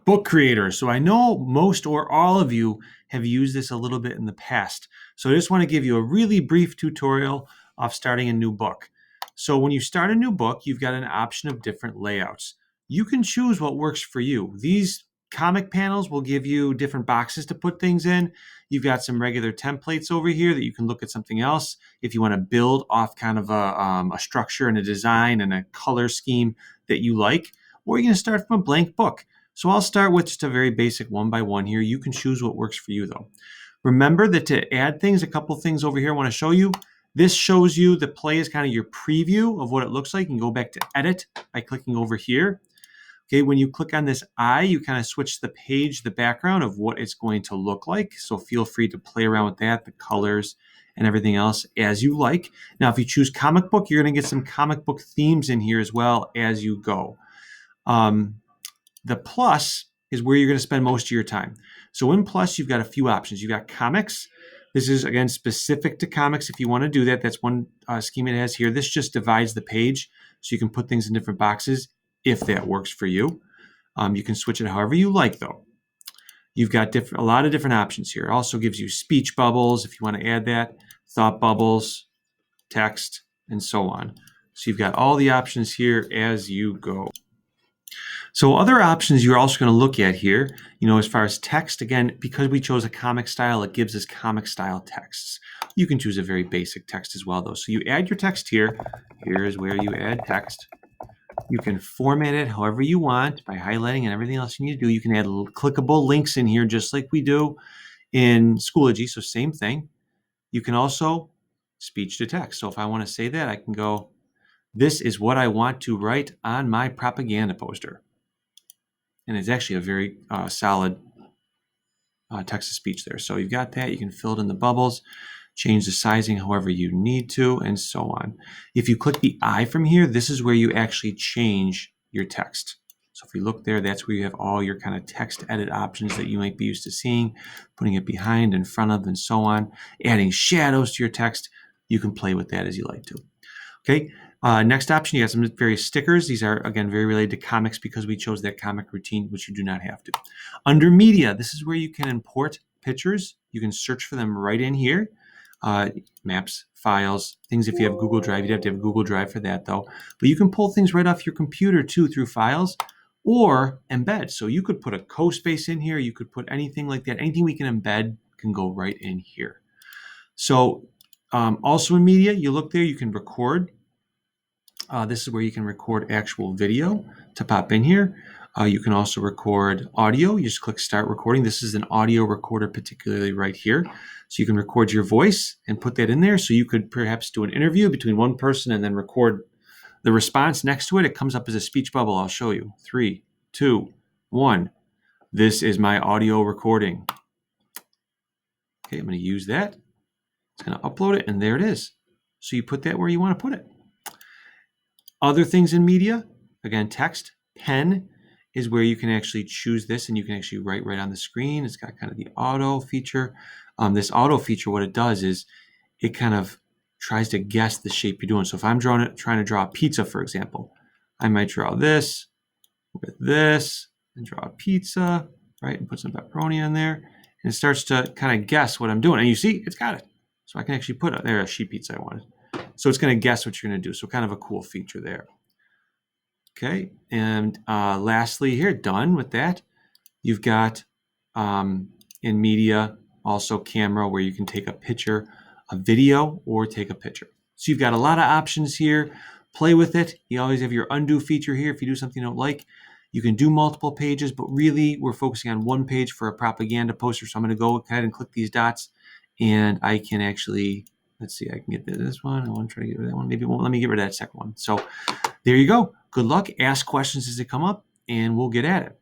book creators. So I know most or all of you have used this a little bit in the past. So I just want to give you a really brief tutorial of starting a new book. So when you start a new book, you've got an option of different layouts. You can choose what works for you. These comic panels will give you different boxes to put things in. You've got some regular templates over here that you can look at something else if you want to build off kind of a structure and a design and a color scheme that you like, or you're going to start from a blank book. So I'll start with just a very basic one by one here. You can choose what works for you though. Remember that to add things, a couple things over here I want to show you. This shows you the play is kind of your preview of what it looks like. You can go back to edit by clicking over here. Okay, when you click on this eye, you kind of switch the page, the background of what it's going to look like. So feel free to play around with that, the colors and everything else as you like. Now, if you choose comic book, you're going to get some comic book themes in here as well as you go. The plus is where you're going to spend most of your time. So in plus, you've got a few options. You've got comics. This is, again, specific to comics. If you want to do that, that's one scheme it has here. This just divides the page so you can put things in different boxes if that works for you. You can switch it however you like, though. You've got a lot of different options here. It also gives you speech bubbles if you want to add that, thought bubbles, text, and so on. So you've got all the options here as you go. So other options you're also going to look at here, as far as text, again, because we chose a comic style, it gives us comic style texts. You can choose a very basic text as well, though. So you add your text here. Here is where you add text. You can format it however you want by highlighting and everything else you need to do. You can add clickable links in here just like we do in Schoology, so same thing. You can also speech to text. So if I want to say that, I can go, this is what I want to write on my propaganda poster. And it's actually a very solid text-to-speech there. So you've got that. You can fill it in the bubbles, change the sizing however you need to, and so on. If you click the eye from here, this is where you actually change your text. So if you look there, that's where you have all your kind of text edit options that you might be used to seeing, putting it behind, in front of, and so on. Adding shadows to your text, you can play with that as you like to. Okay. Next option, you got some various stickers. These are, again, very related to comics because we chose that comic routine, which you do not have to. Under media, this is where you can import pictures. You can search for them right in here. Maps, files, things. If you have Google Drive, you'd have to have Google Drive for that, though. But you can pull things right off your computer, too, through files or embed. So you could put a CoSpace in here. You could put anything like that. Anything we can embed can go right in here. So also in media, you look there, you can record. This is where you can record actual video to pop in here. You can also record audio. You just click start recording. This is an audio recorder, particularly right here. So you can record your voice and put that in there. So you could perhaps do an interview between one person and then record the response next to it. It comes up as a speech bubble. I'll show you. 3, 2, 1. This is my audio recording. Okay, I'm going to use that. It's going to upload it, and there it is. So you put that where you want to put it. Other things in media, again, text, pen is where you can actually choose this and you can actually write right on the screen. It's got kind of the auto feature. This auto feature, what it does is it kind of tries to guess the shape you're doing. So if I'm trying to draw a pizza, for example, I might draw this with this and draw a pizza, right? And put some pepperoni in there. And it starts to kind of guess what I'm doing. And you see, it's got it. So I can actually put there a sheet pizza I wanted. So it's going to guess what you're going to do. So kind of a cool feature there. Okay. And lastly here, done with that, you've got in media, also camera, where you can take a picture, a video, or take a picture. So you've got a lot of options here. Play with it. You always have your undo feature here. If you do something you don't like, you can do multiple pages, but really we're focusing on one page for a propaganda poster. So I'm going to go ahead and click these dots and I can actually, let's see, I can get rid of this one. I want to try to get rid of that one. Maybe it won't let me get rid of that second one. So there you go. Good luck. Ask questions as they come up and we'll get at it.